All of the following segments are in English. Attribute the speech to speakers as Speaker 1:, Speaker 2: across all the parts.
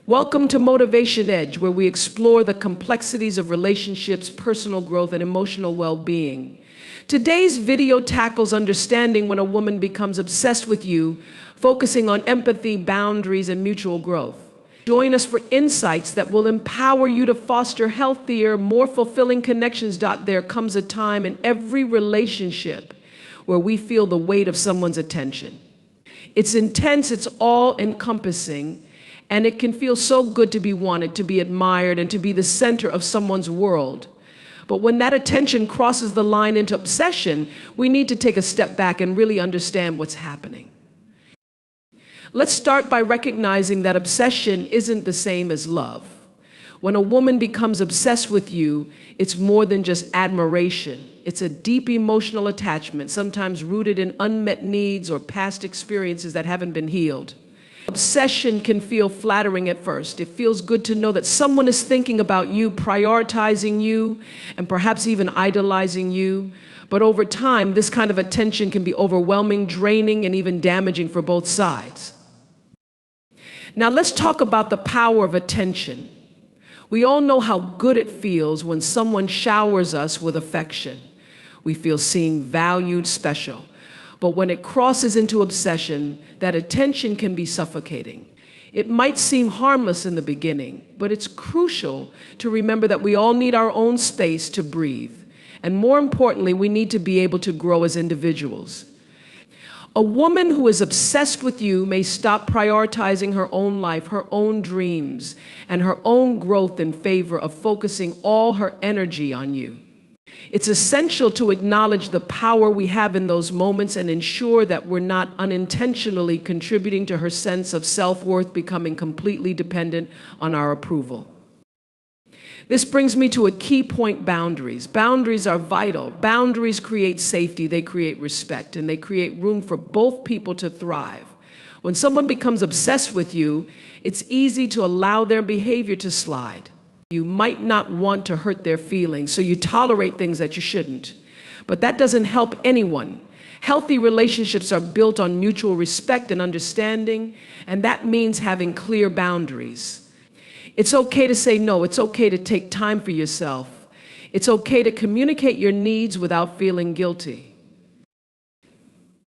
Speaker 1: Welcome to Motivation Edge, where we explore the complexities of relationships, personal growth, and emotional well-being. Today's video tackles understanding when a woman becomes obsessed with you, focusing on empathy, boundaries, and mutual growth. Join us for insights that will empower you to foster healthier, more fulfilling connections. There comes a time in every relationship where we feel the weight of someone's attention. It's intense, it's all-encompassing, and it can feel so good to be wanted, to be admired, and to be the center of someone's world. But when that attention crosses the line into obsession, we need to take a step back and really understand what's happening. Let's start by recognizing that obsession isn't the same as love. When a woman becomes obsessed with you, it's more than just admiration. It's a deep emotional attachment, sometimes rooted in unmet needs or past experiences that haven't been healed. Obsession can feel flattering at first. It feels good to know that someone is thinking about you, prioritizing you, and perhaps even idolizing you. But over time, this kind of attention can be overwhelming, draining, and even damaging for both sides. Now let's talk about the power of attention. We all know how good it feels when someone showers us with affection. We feel seen, valued, special. But when it crosses into obsession, that attention can be suffocating. It might seem harmless in the beginning, but it's crucial to remember that we all need our own space to breathe. And more importantly, we need to be able to grow as individuals. A woman who is obsessed with you may stop prioritizing her own life, her own dreams, and her own growth in favor of focusing all her energy on you. It's essential to acknowledge the power we have in those moments and ensure that we're not unintentionally contributing to her sense of self-worth becoming completely dependent on our approval. This brings me to a key point: boundaries. Boundaries are vital. Boundaries create safety, they create respect, and they create room for both people to thrive. When someone becomes obsessed with you, it's easy to allow their behavior to slide. You might not want to hurt their feelings, so you tolerate things that you shouldn't. But that doesn't help anyone. Healthy relationships are built on mutual respect and understanding, and that means having clear boundaries. It's okay to say no. It's okay to take time for yourself. It's okay to communicate your needs without feeling guilty.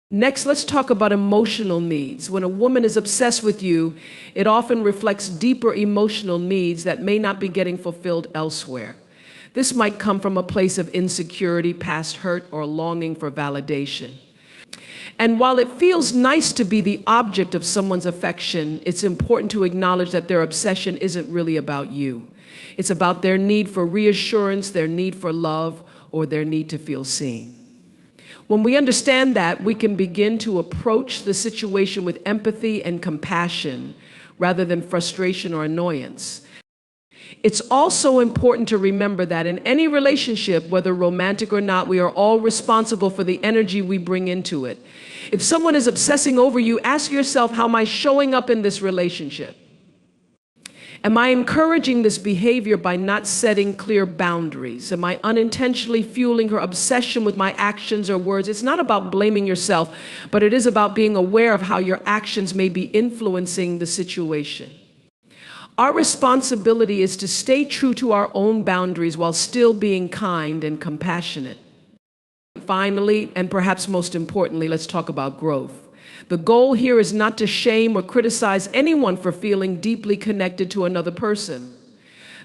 Speaker 1: Next, let's talk about emotional needs. When a woman is obsessed with you, it often reflects deeper emotional needs that may not be getting fulfilled elsewhere. This might come from a place of insecurity, past hurt, or longing for validation. And while it feels nice to be the object of someone's affection, it's important to acknowledge that their obsession isn't really about you. It's about their need for reassurance, their need for love, or their need to feel seen. When we understand that, we can begin to approach the situation with empathy and compassion rather than frustration or annoyance. It's also important to remember that in any relationship, whether romantic or not, we are all responsible for the energy we bring into it. If someone is obsessing over you, ask yourself, how am I showing up in this relationship? Am I encouraging this behavior by not setting clear boundaries? Am I unintentionally fueling her obsession with my actions or words? It's not about blaming yourself, but it is about being aware of how your actions may be influencing the situation. Our responsibility is to stay true to our own boundaries while still being kind and compassionate. Finally, and perhaps most importantly, let's talk about growth. The goal here is not to shame or criticize anyone for feeling deeply connected to another person.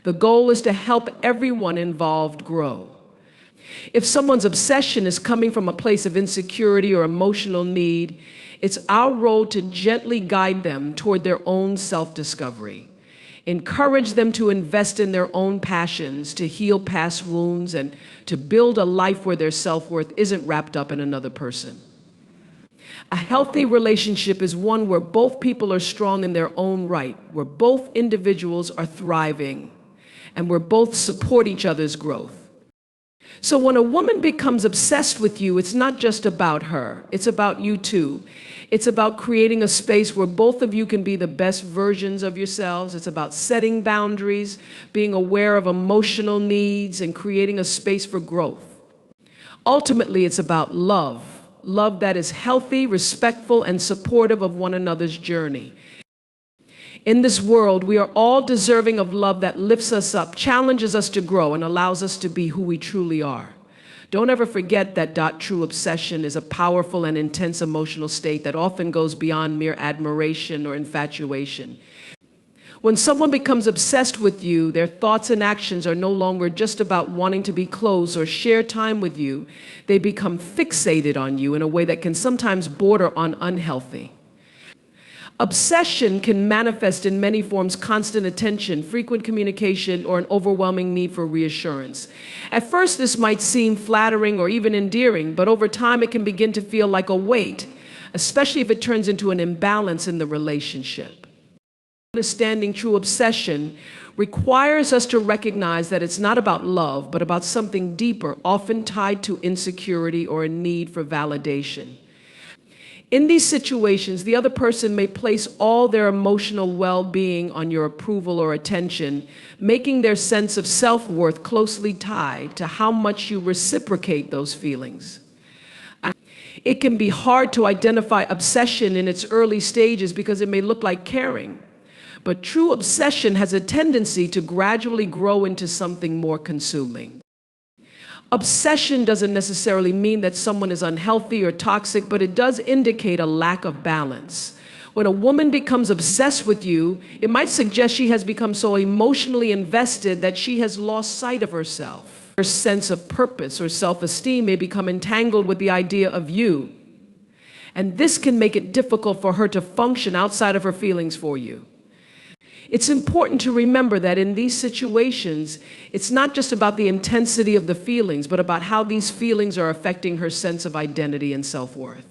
Speaker 1: The goal is to help everyone involved grow. If someone's obsession is coming from a place of insecurity or emotional need, it's our role to gently guide them toward their own self-discovery. Encourage them to invest in their own passions, to heal past wounds, and to build a life where their self-worth isn't wrapped up in another person. A healthy relationship is one where both people are strong in their own right, where both individuals are thriving, and where both support each other's growth. So when a woman becomes obsessed with you, it's not just about her, it's about you too. It's about creating a space where both of you can be the best versions of yourselves. It's about setting boundaries, being aware of emotional needs, and creating a space for growth. Ultimately, it's about love. Love that is healthy, respectful, and supportive of one another's journey. In this world, we are all deserving of love that lifts us up, challenges us to grow, and allows us to be who we truly are. Don't ever forget that true obsession is a powerful and intense emotional state that often goes beyond mere admiration or infatuation. When someone becomes obsessed with you, their thoughts and actions are no longer just about wanting to be close or share time with you. They become fixated on you in a way that can sometimes border on unhealthy. Obsession can manifest in many forms: constant attention, frequent communication, or an overwhelming need for reassurance. At first, this might seem flattering or even endearing, but over time it can begin to feel like a weight, especially if it turns into an imbalance in the relationship. Understanding true obsession requires us to recognize that it's not about love, but about something deeper, often tied to insecurity or a need for validation. In these situations, the other person may place all their emotional well-being on your approval or attention, making their sense of self-worth closely tied to how much you reciprocate those feelings. It can be hard to identify obsession in its early stages because it may look like caring, but true obsession has a tendency to gradually grow into something more consuming. Obsession doesn't necessarily mean that someone is unhealthy or toxic, but it does indicate a lack of balance. When a woman becomes obsessed with you, it might suggest she has become so emotionally invested that she has lost sight of herself. Her sense of purpose or self-esteem may become entangled with the idea of you. And this can make it difficult for her to function outside of her feelings for you. It's important to remember that in these situations, it's not just about the intensity of the feelings, but about how these feelings are affecting her sense of identity and self-worth.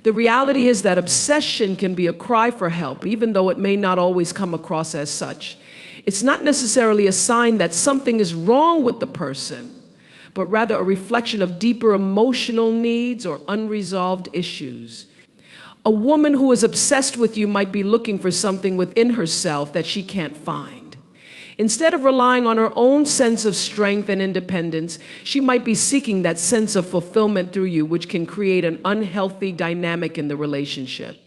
Speaker 1: The reality is that obsession can be a cry for help, even though it may not always come across as such. It's not necessarily a sign that something is wrong with the person, but rather a reflection of deeper emotional needs or unresolved issues. A woman who is obsessed with you might be looking for something within herself that she can't find. Instead of relying on her own sense of strength and independence, she might be seeking that sense of fulfillment through you, which can create an unhealthy dynamic in the relationship.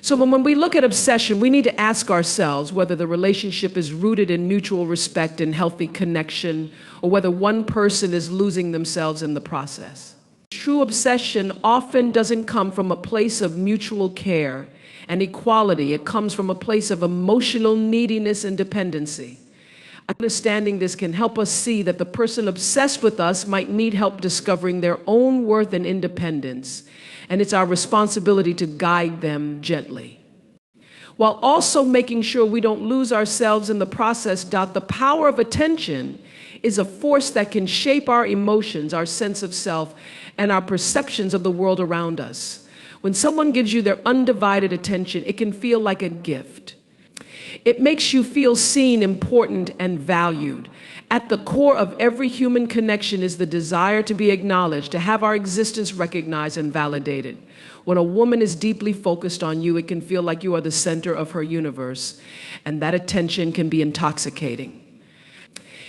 Speaker 1: So when we look at obsession, we need to ask ourselves whether the relationship is rooted in mutual respect and healthy connection, or whether one person is losing themselves in the process. True obsession often doesn't come from a place of mutual care and equality. It comes from a place of emotional neediness and dependency. Understanding this can help us see that the person obsessed with us might need help discovering their own worth and independence, and it's our responsibility to guide them gently, while also making sure we don't lose ourselves in the process. The power of attention is a force that can shape our emotions, our sense of self, and our perceptions of the world around us. When someone gives you their undivided attention, it can feel like a gift. It makes you feel seen, important, and valued. At the core of every human connection is the desire to be acknowledged, to have our existence recognized and validated. When a woman is deeply focused on you, it can feel like you are the center of her universe, and that attention can be intoxicating.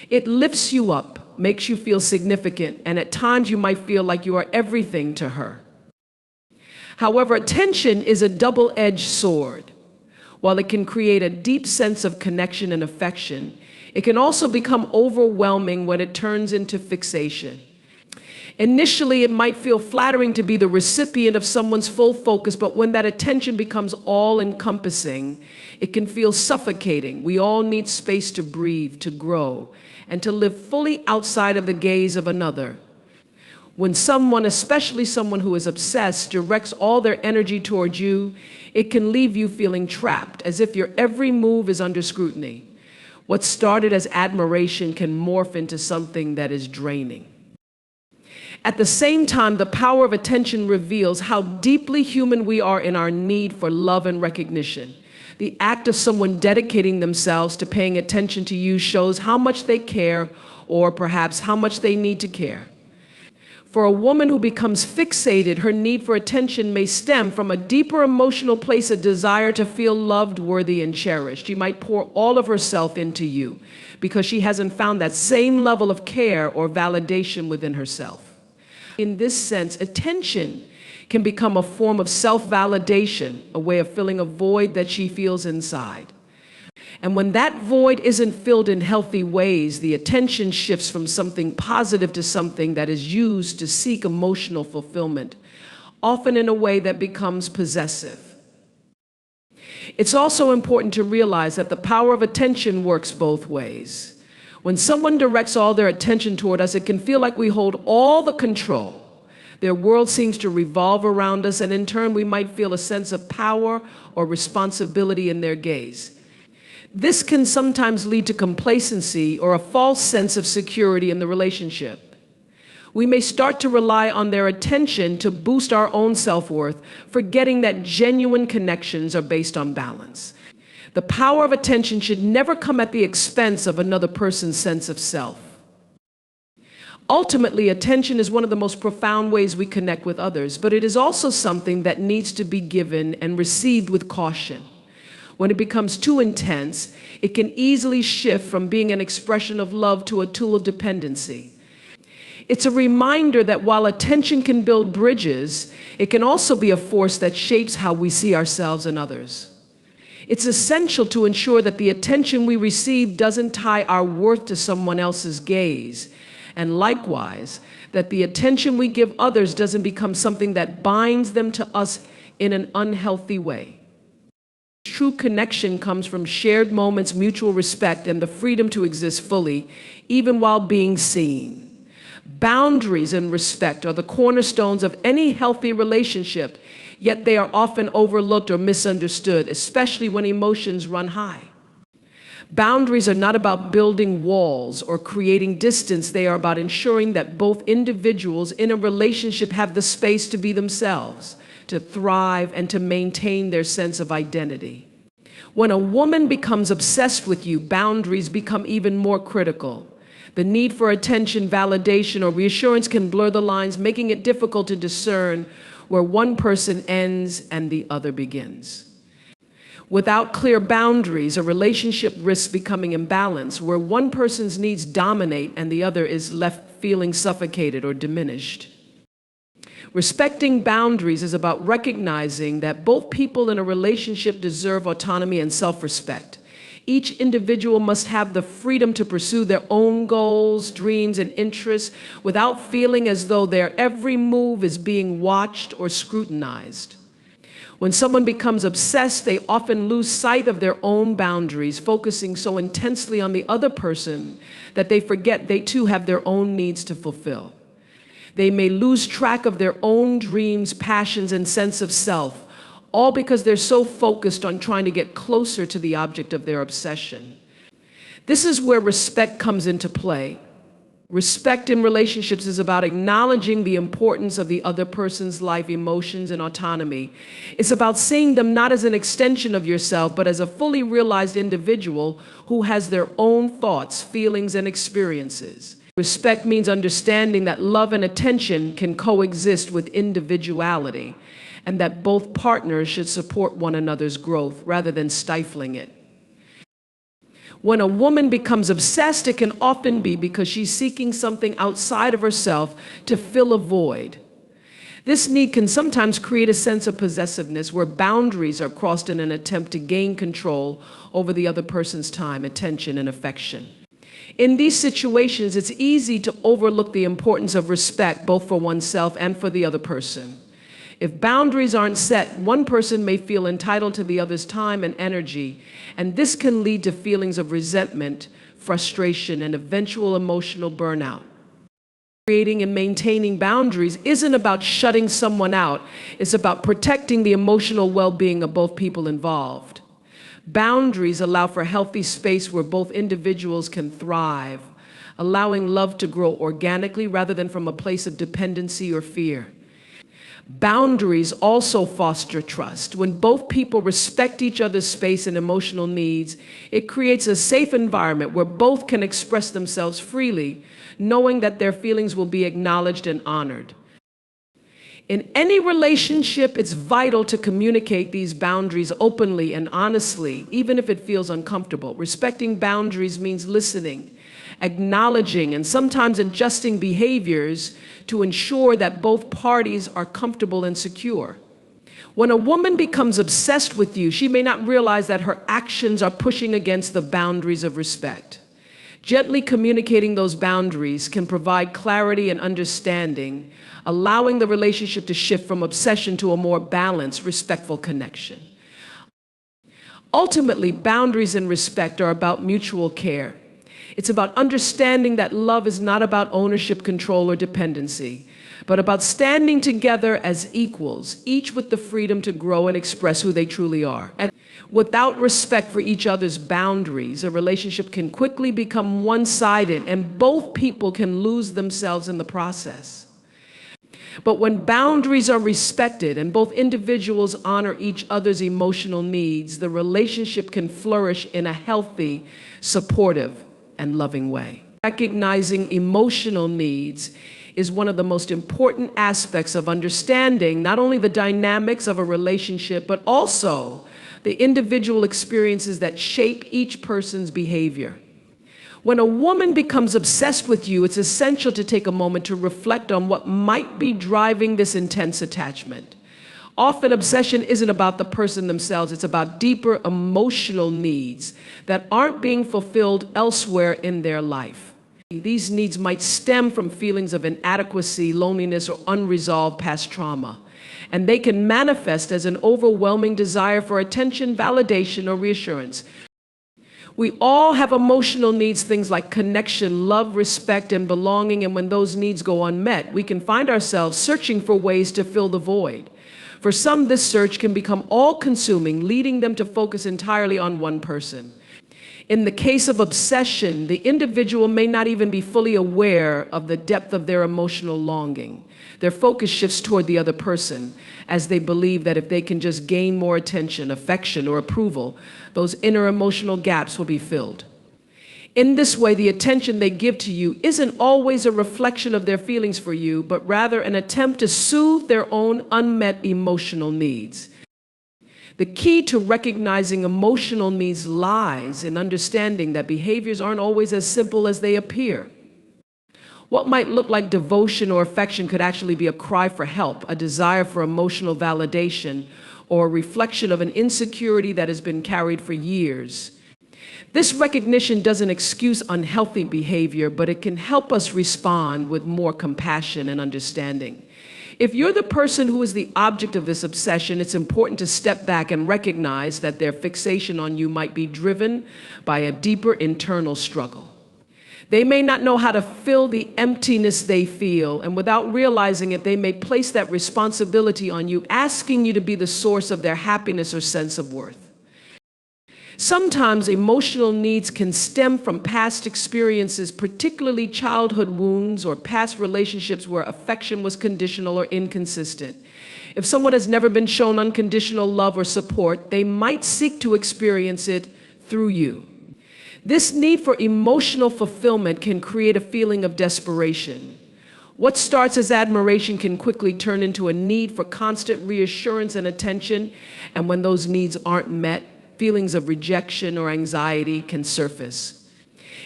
Speaker 1: It lifts you up, makes you feel significant, and at times you might feel like you are everything to her. However, attention is a double-edged sword. While it can create a deep sense of connection and affection, it can also become overwhelming when it turns into fixation. Initially, it might feel flattering to be the recipient of someone's full focus, but when that attention becomes all-encompassing, it can feel suffocating. We all need space to breathe, to grow, and to live fully outside of the gaze of another. When someone, especially someone who is obsessed, directs all their energy towards you, it can leave you feeling trapped, as if your every move is under scrutiny. What started as admiration can morph into something that is draining. At the same time, the power of attention reveals how deeply human we are in our need for love and recognition. The act of someone dedicating themselves to paying attention to you shows how much they care, or perhaps how much they need to care. For a woman who becomes fixated, her need for attention may stem from a deeper emotional place, a desire to feel loved, worthy, and cherished. She might pour all of herself into you because she hasn't found that same level of care or validation within herself. In this sense, attention can become a form of self-validation, a way of filling a void that she feels inside. And when that void isn't filled in healthy ways, the attention shifts from something positive to something that is used to seek emotional fulfillment, often in a way that becomes possessive. It's also important to realize that the power of attention works both ways. When someone directs all their attention toward us, it can feel like we hold all the control. Their world seems to revolve around us, and in turn, we might feel a sense of power or responsibility in their gaze. This can sometimes lead to complacency or a false sense of security in the relationship. We may start to rely on their attention to boost our own self-worth, forgetting that genuine connections are based on balance. The power of attention should never come at the expense of another person's sense of self. Ultimately, attention is one of the most profound ways we connect with others, but it is also something that needs to be given and received with caution. When it becomes too intense, it can easily shift from being an expression of love to a tool of dependency. It's a reminder that while attention can build bridges, it can also be a force that shapes how we see ourselves and others. It's essential to ensure that the attention we receive doesn't tie our worth to someone else's gaze, and likewise, that the attention we give others doesn't become something that binds them to us in an unhealthy way. True connection comes from shared moments, mutual respect, and the freedom to exist fully, even while being seen. Boundaries and respect are the cornerstones of any healthy relationship, yet they are often overlooked or misunderstood, especially when emotions run high. Boundaries are not about building walls or creating distance. They are about ensuring that both individuals in a relationship have the space to be themselves, to thrive, and to maintain their sense of identity. When a woman becomes obsessed with you, boundaries become even more critical. The need for attention, validation, or reassurance can blur the lines, making it difficult to discern where one person ends and the other begins. Without clear boundaries, a relationship risks becoming imbalanced, where one person's needs dominate and the other is left feeling suffocated or diminished. Respecting boundaries is about recognizing that both people in a relationship deserve autonomy and self-respect. Each individual must have the freedom to pursue their own goals, dreams, and interests without feeling as though their every move is being watched or scrutinized. When someone becomes obsessed, they often lose sight of their own boundaries, focusing so intensely on the other person that they forget they too have their own needs to fulfill. They may lose track of their own dreams, passions, and sense of self, all because they're so focused on trying to get closer to the object of their obsession. This is where respect comes into play. Respect in relationships is about acknowledging the importance of the other person's life, emotions, and autonomy. It's about seeing them not as an extension of yourself, but as a fully realized individual who has their own thoughts, feelings, and experiences. Respect means understanding that love and attention can coexist with individuality, and that both partners should support one another's growth rather than stifling it. When a woman becomes obsessed, it can often be because she's seeking something outside of herself to fill a void. This need can sometimes create a sense of possessiveness where boundaries are crossed in an attempt to gain control over the other person's time, attention, and affection. In these situations, it's easy to overlook the importance of respect both for oneself and for the other person. If boundaries aren't set, one person may feel entitled to the other's time and energy, and this can lead to feelings of resentment, frustration, and eventual emotional burnout. Creating and maintaining boundaries isn't about shutting someone out, it's about protecting the emotional well-being of both people involved. Boundaries allow for healthy space where both individuals can thrive, allowing love to grow organically rather than from a place of dependency or fear. Boundaries also foster trust. When both people respect each other's space and emotional needs, it creates a safe environment where both can express themselves freely, knowing that their feelings will be acknowledged and honored. In any relationship, it's vital to communicate these boundaries openly and honestly, even if it feels uncomfortable. Respecting boundaries means listening, acknowledging and sometimes adjusting behaviors to ensure that both parties are comfortable and secure. When a woman becomes obsessed with you, she may not realize that her actions are pushing against the boundaries of respect. Gently communicating those boundaries can provide clarity and understanding, allowing the relationship to shift from obsession to a more balanced, respectful connection. Ultimately, boundaries and respect are about mutual care. It's about understanding that love is not about ownership, control, or dependency, but about standing together as equals, each with the freedom to grow and express who they truly are. And without respect for each other's boundaries, a relationship can quickly become one-sided, and both people can lose themselves in the process. But when boundaries are respected and both individuals honor each other's emotional needs, the relationship can flourish in a healthy, supportive, and loving way. Recognizing emotional needs is one of the most important aspects of understanding not only the dynamics of a relationship, but also the individual experiences that shape each person's behavior. When a woman becomes obsessed with you, it's essential to take a moment to reflect on what might be driving this intense attachment. Often, obsession isn't about the person themselves, it's about deeper emotional needs that aren't being fulfilled elsewhere in their life. These needs might stem from feelings of inadequacy, loneliness, or unresolved past trauma. And they can manifest as an overwhelming desire for attention, validation, or reassurance. We all have emotional needs, things like connection, love, respect, and belonging, and when those needs go unmet, we can find ourselves searching for ways to fill the void. For some, this search can become all-consuming, leading them to focus entirely on one person. In the case of obsession, the individual may not even be fully aware of the depth of their emotional longing. Their focus shifts toward the other person, as they believe that if they can just gain more attention, affection, or approval, those inner emotional gaps will be filled. In this way, the attention they give to you isn't always a reflection of their feelings for you, but rather an attempt to soothe their own unmet emotional needs. The key to recognizing emotional needs lies in understanding that behaviors aren't always as simple as they appear. What might look like devotion or affection could actually be a cry for help, a desire for emotional validation, or a reflection of an insecurity that has been carried for years. This recognition doesn't excuse unhealthy behavior, but it can help us respond with more compassion and understanding. If you're the person who is the object of this obsession, it's important to step back and recognize that their fixation on you might be driven by a deeper internal struggle. They may not know how to fill the emptiness they feel, and without realizing it, they may place that responsibility on you, asking you to be the source of their happiness or sense of worth. Sometimes emotional needs can stem from past experiences, particularly childhood wounds or past relationships where affection was conditional or inconsistent. If someone has never been shown unconditional love or support, they might seek to experience it through you. This need for emotional fulfillment can create a feeling of desperation. What starts as admiration can quickly turn into a need for constant reassurance and attention, and when those needs aren't met, feelings of rejection or anxiety can surface.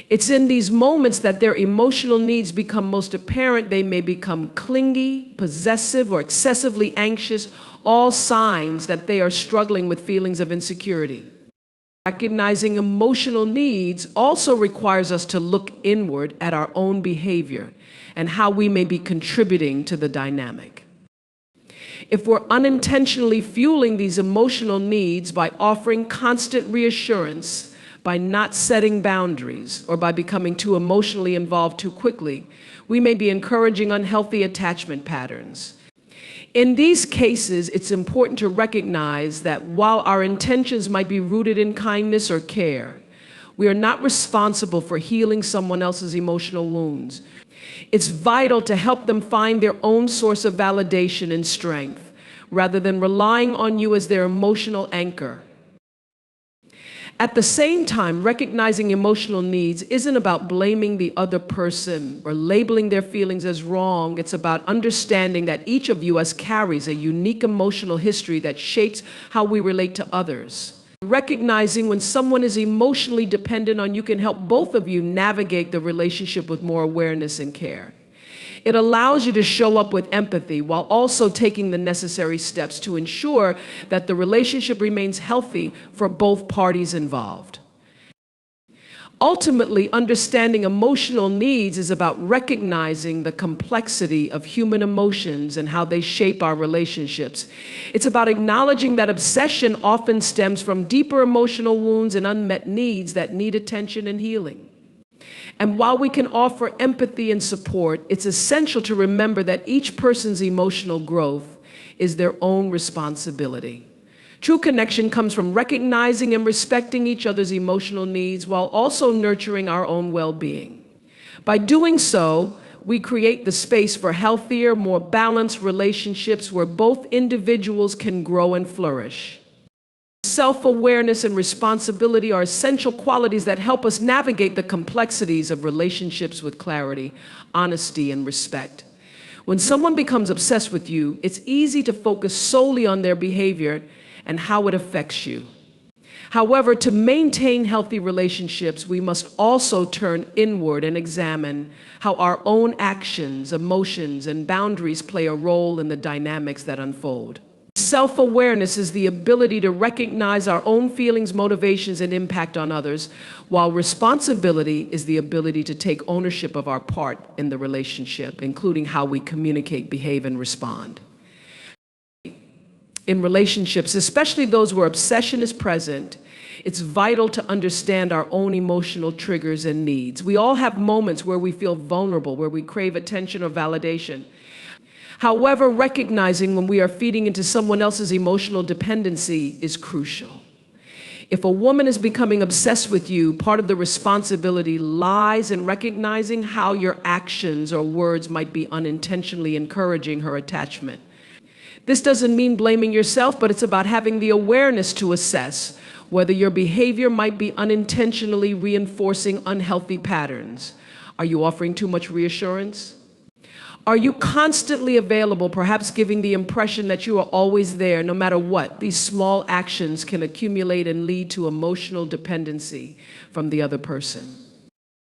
Speaker 1: It's in these moments that their emotional needs become most apparent. They may become clingy, possessive, or excessively anxious, all signs that they are struggling with feelings of insecurity. Recognizing emotional needs also requires us to look inward at our own behavior and how we may be contributing to the dynamic. If we're unintentionally fueling these emotional needs by offering constant reassurance, by not setting boundaries, or by becoming too emotionally involved too quickly, we may be encouraging unhealthy attachment patterns. In these cases, it's important to recognize that while our intentions might be rooted in kindness or care, we are not responsible for healing someone else's emotional wounds. It's vital to help them find their own source of validation and strength, rather than relying on you as their emotional anchor. At the same time, recognizing emotional needs isn't about blaming the other person or labeling their feelings as wrong. It's about understanding that each of us carries a unique emotional history that shapes how we relate to others. Recognizing when someone is emotionally dependent on you can help both of you navigate the relationship with more awareness and care. It allows you to show up with empathy while also taking the necessary steps to ensure that the relationship remains healthy for both parties involved. Ultimately, understanding emotional needs is about recognizing the complexity of human emotions and how they shape our relationships. It's about acknowledging that obsession often stems from deeper emotional wounds and unmet needs that need attention and healing. And while we can offer empathy and support, it's essential to remember that each person's emotional growth is their own responsibility. True connection comes from recognizing and respecting each other's emotional needs while also nurturing our own well-being. By doing so, we create the space for healthier, more balanced relationships where both individuals can grow and flourish. Self-awareness and responsibility are essential qualities that help us navigate the complexities of relationships with clarity, honesty, and respect. When someone becomes obsessed with you, it's easy to focus solely on their behavior and how it affects you. However, to maintain healthy relationships, we must also turn inward and examine how our own actions, emotions, and boundaries play a role in the dynamics that unfold. Self-awareness is the ability to recognize our own feelings, motivations, and impact on others, while responsibility is the ability to take ownership of our part in the relationship, including how we communicate, behave, and respond. In relationships, especially those where obsession is present, it's vital to understand our own emotional triggers and needs. We all have moments where we feel vulnerable, where we crave attention or validation. However, recognizing when we are feeding into someone else's emotional dependency is crucial. If a woman is becoming obsessed with you, part of the responsibility lies in recognizing how your actions or words might be unintentionally encouraging her attachment. This doesn't mean blaming yourself, but it's about having the awareness to assess whether your behavior might be unintentionally reinforcing unhealthy patterns. Are you offering too much reassurance? Are you constantly available, perhaps giving the impression that you are always there no matter what? These small actions can accumulate and lead to emotional dependency from the other person.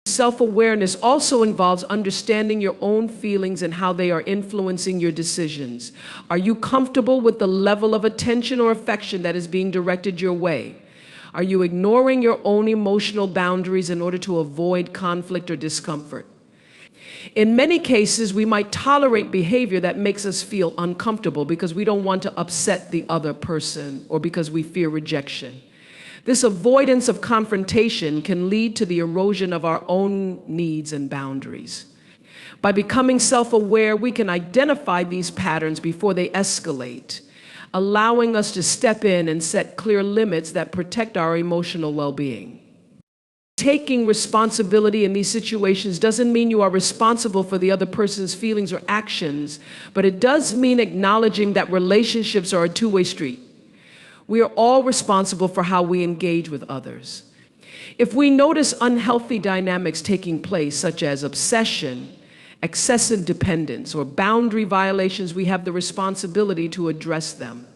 Speaker 1: Self-awareness also involves understanding your own feelings and how they are influencing your decisions. Are you comfortable with the level of attention or affection that is being directed your way? Are you ignoring your own emotional boundaries in order to avoid conflict or discomfort? In many cases, we might tolerate behavior that makes us feel uncomfortable because we don't want to upset the other person or because we fear rejection. This avoidance of confrontation can lead to the erosion of our own needs and boundaries. By becoming self-aware, we can identify these patterns before they escalate, allowing us to step in and set clear limits that protect our emotional well-being. Taking responsibility in these situations doesn't mean you are responsible for the other person's feelings or actions, but it does mean acknowledging that relationships are a two-way street. We are all responsible for how we engage with others. If we notice unhealthy dynamics taking place, such as obsession, excessive dependence, or boundary violations, we have the responsibility to address them.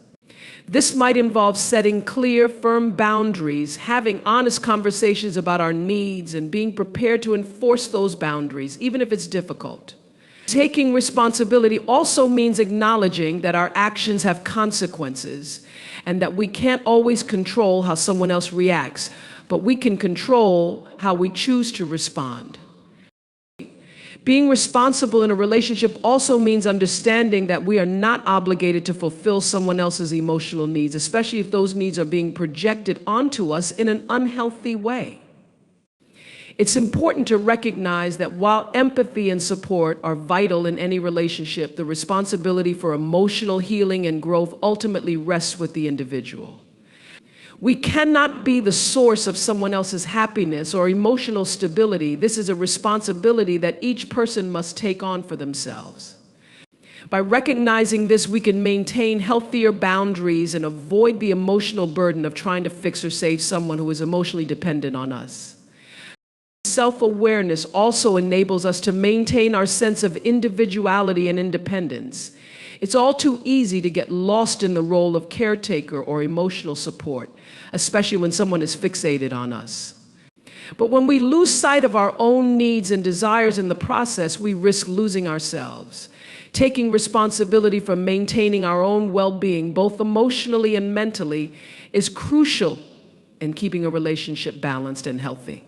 Speaker 1: This might involve setting clear, firm boundaries, having honest conversations about our needs, and being prepared to enforce those boundaries, even if it's difficult. Taking responsibility also means acknowledging that our actions have consequences and that we can't always control how someone else reacts, but we can control how we choose to respond. Being responsible in a relationship also means understanding that we are not obligated to fulfill someone else's emotional needs, especially if those needs are being projected onto us in an unhealthy way. It's important to recognize that while empathy and support are vital in any relationship, the responsibility for emotional healing and growth ultimately rests with the individual. We cannot be the source of someone else's happiness or emotional stability. This is a responsibility that each person must take on for themselves. By recognizing this, we can maintain healthier boundaries and avoid the emotional burden of trying to fix or save someone who is emotionally dependent on us. Self-awareness also enables us to maintain our sense of individuality and independence. It's all too easy to get lost in the role of caretaker or emotional support. especially when someone is fixated on us. But when we lose sight of our own needs and desires in the process, we risk losing ourselves. Taking responsibility for maintaining our own well-being, both emotionally and mentally, is crucial in keeping a relationship balanced and healthy.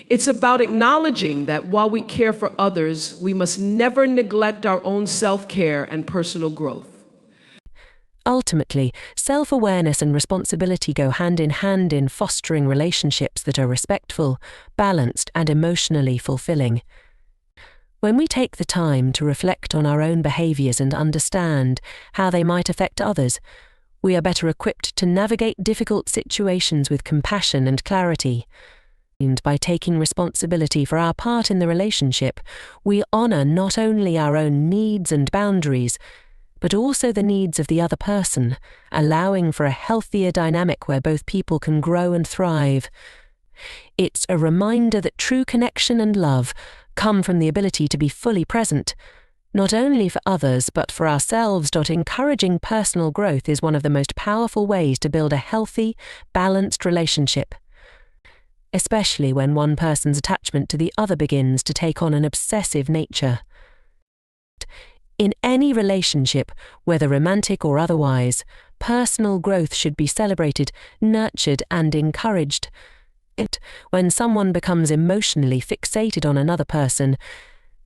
Speaker 1: It's about acknowledging that while we care for others, we must never neglect our own self-care and personal growth.
Speaker 2: Ultimately, self-awareness and responsibility go hand in fostering relationships that are respectful, balanced, and emotionally fulfilling. When we take the time to reflect on our own behaviors and understand how they might affect others, we are better equipped to navigate difficult situations with compassion and clarity. And by taking responsibility for our part in the relationship, we honor not only our own needs and boundaries, but also the needs of the other person, allowing for a healthier dynamic where both people can grow and thrive. It's a reminder that true connection and love come from the ability to be fully present, not only for others but for ourselves. Encouraging personal growth is one of the most powerful ways to build a healthy, balanced relationship, especially when one person's attachment to the other begins to take on an obsessive nature. In any relationship, whether romantic or otherwise, personal growth should be celebrated, nurtured, and encouraged. When someone becomes emotionally fixated on another person,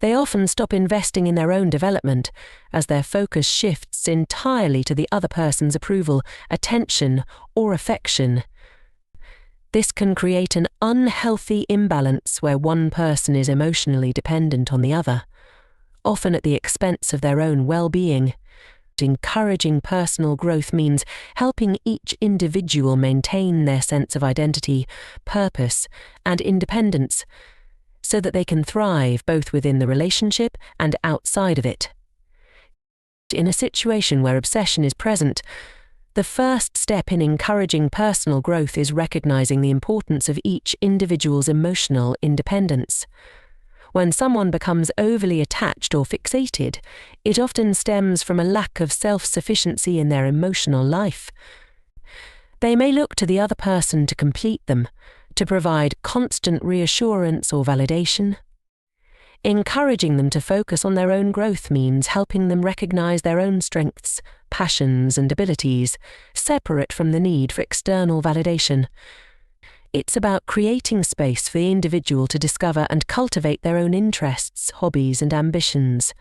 Speaker 2: they often stop investing in their own development, as their focus shifts entirely to the other person's approval, attention, or affection. This can create an unhealthy imbalance where one person is emotionally dependent on the other, often at the expense of their own well-being. Encouraging personal growth means helping each individual maintain their sense of identity, purpose, and independence, so that they can thrive both within the relationship and outside of it. In a situation where obsession is present, the first step in encouraging personal growth is recognizing the importance of each individual's emotional independence. When someone becomes overly attached or fixated, it often stems from a lack of self-sufficiency in their emotional life. They may look to the other person to complete them, to provide constant reassurance or validation. Encouraging them to focus on their own growth means helping them recognize their own strengths, passions, and abilities, separate from the need for external validation. It's about creating space for the individual to discover and cultivate their own interests, hobbies, and ambitions.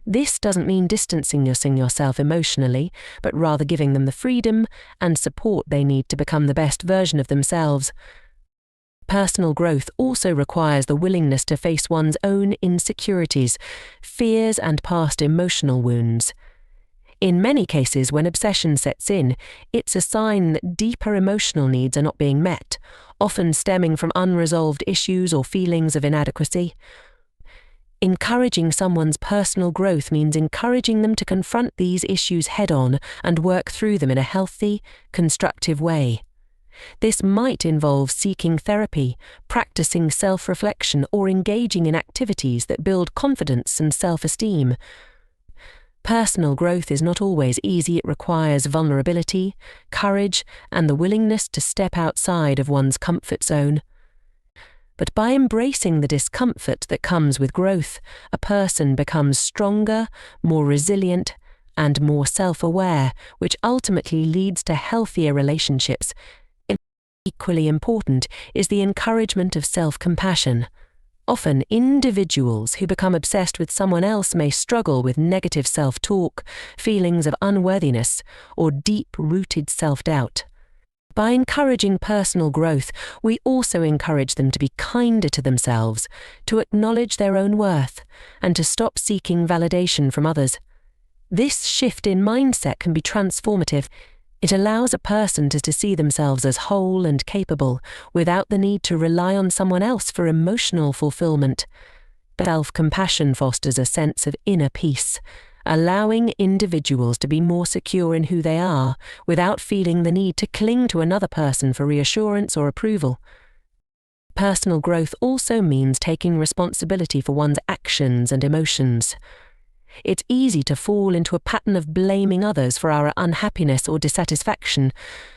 Speaker 2: This doesn't mean distancing yourself emotionally, but rather giving them the freedom and support they need to become the best version of themselves. Personal growth also requires the willingness to face one's own insecurities, fears, and past emotional wounds. In many cases, when obsession sets in, it's a sign that deeper emotional needs are not being met, often stemming from unresolved issues or feelings of inadequacy. Encouraging someone's personal growth means encouraging them to confront these issues head-on and work through them in a healthy, constructive way. This might involve seeking therapy, practicing self-reflection, or engaging in activities that build confidence and self-esteem. Personal growth is not always easy. It requires vulnerability, courage, and the willingness to step outside of one's comfort zone. But by embracing the discomfort that comes with growth, a person becomes stronger, more resilient, and more self-aware, which ultimately leads to healthier relationships. Equally important is the encouragement of self-compassion. Often, individuals who become obsessed with someone else may struggle with negative self-talk, feelings of unworthiness, or deep-rooted self-doubt. By encouraging personal growth, we also encourage them to be kinder to themselves, to acknowledge their own worth, and to stop seeking validation from others. This shift in mindset can be transformative. It allows a person to see themselves as whole and capable, without the need to rely on someone else for emotional fulfillment. Self-compassion fosters a sense of inner peace, allowing individuals to be more secure in who they are, without feeling the need to cling to another person for reassurance or approval. Personal growth also means taking responsibility for one's actions and emotions. It's easy to fall into a pattern of blaming others for our unhappiness or dissatisfaction,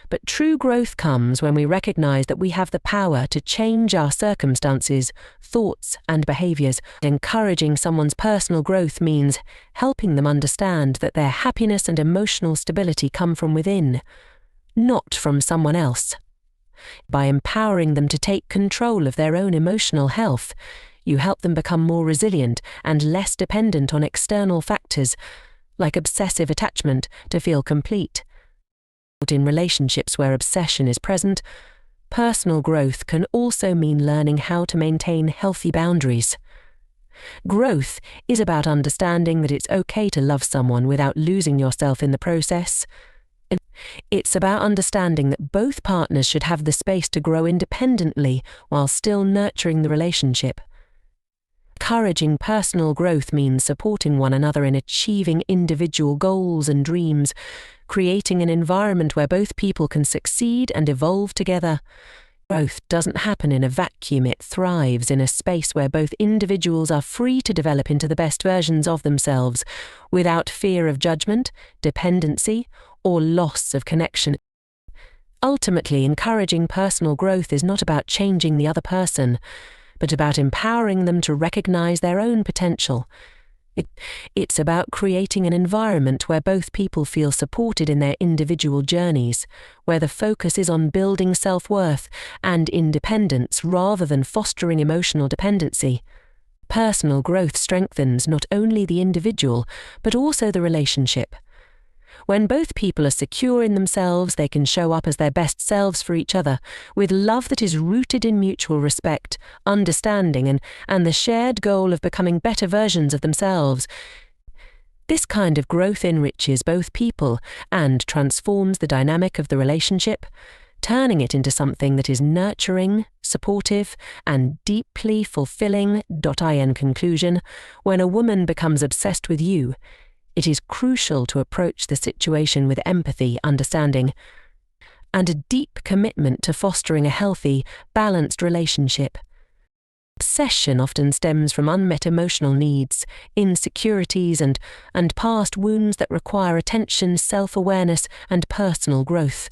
Speaker 2: but true growth comes when we recognize that we have the power to change our circumstances, thoughts, and behaviors. Encouraging someone's personal growth means helping them understand that their happiness and emotional stability come from within, not from someone else. By empowering them to take control of their own emotional health, you help them become more resilient and less dependent on external factors, like obsessive attachment, to feel complete. In relationships where obsession is present, personal growth can also mean learning how to maintain healthy boundaries. Growth is about understanding that it's okay to love someone without losing yourself in the process. It's about understanding that both partners should have the space to grow independently while still nurturing the relationship. Encouraging personal growth means supporting one another in achieving individual goals and dreams, creating an environment where both people can succeed and evolve together. Growth doesn't happen in a vacuum, it thrives in a space where both individuals are free to develop into the best versions of themselves, without fear of judgment, dependency, or loss of connection. Ultimately, encouraging personal growth is not about changing the other person, but about empowering them to recognize their own potential. It's about creating an environment where both people feel supported in their individual journeys, where the focus is on building self-worth and independence rather than fostering emotional dependency. Personal growth strengthens not only the individual, but also the relationship. When both people are secure in themselves, they can show up as their best selves for each other, with love that is rooted in mutual respect, understanding, and the shared goal of becoming better versions of themselves. This kind of growth enriches both people and transforms the dynamic of the relationship, turning it into something that is nurturing, supportive, and deeply fulfilling. In conclusion, when a woman becomes obsessed with you, it is crucial to approach the situation with empathy, understanding, and a deep commitment to fostering a healthy, balanced relationship. Obsession often stems from unmet emotional needs, insecurities, and past wounds that require attention, self-awareness, and personal growth.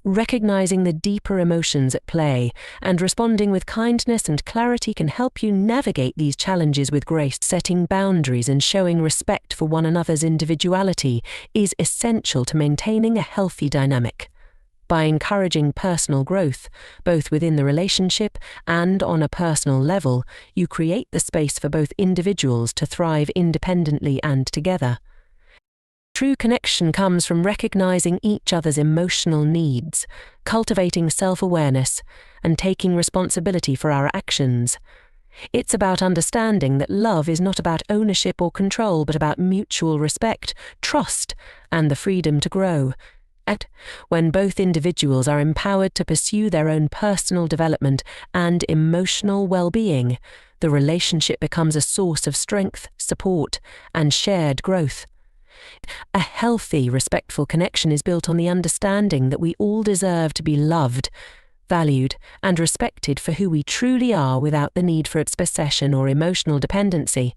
Speaker 2: Recognizing the deeper emotions at play and responding with kindness and clarity can help you navigate these challenges with grace. Setting boundaries and showing respect for one another's individuality is essential to maintaining a healthy dynamic. By encouraging personal growth, both within the relationship and on a personal level, you create the space for both individuals to thrive independently and together. True connection comes from recognizing each other's emotional needs, cultivating self-awareness, and taking responsibility for our actions. It's about understanding that love is not about ownership or control, but about mutual respect, trust, and the freedom to grow. And when both individuals are empowered to pursue their own personal development and emotional well-being, the relationship becomes a source of strength, support, and shared growth. A healthy, respectful connection is built on the understanding that we all deserve to be loved, valued, and respected for who we truly are without the need for its possession or emotional dependency.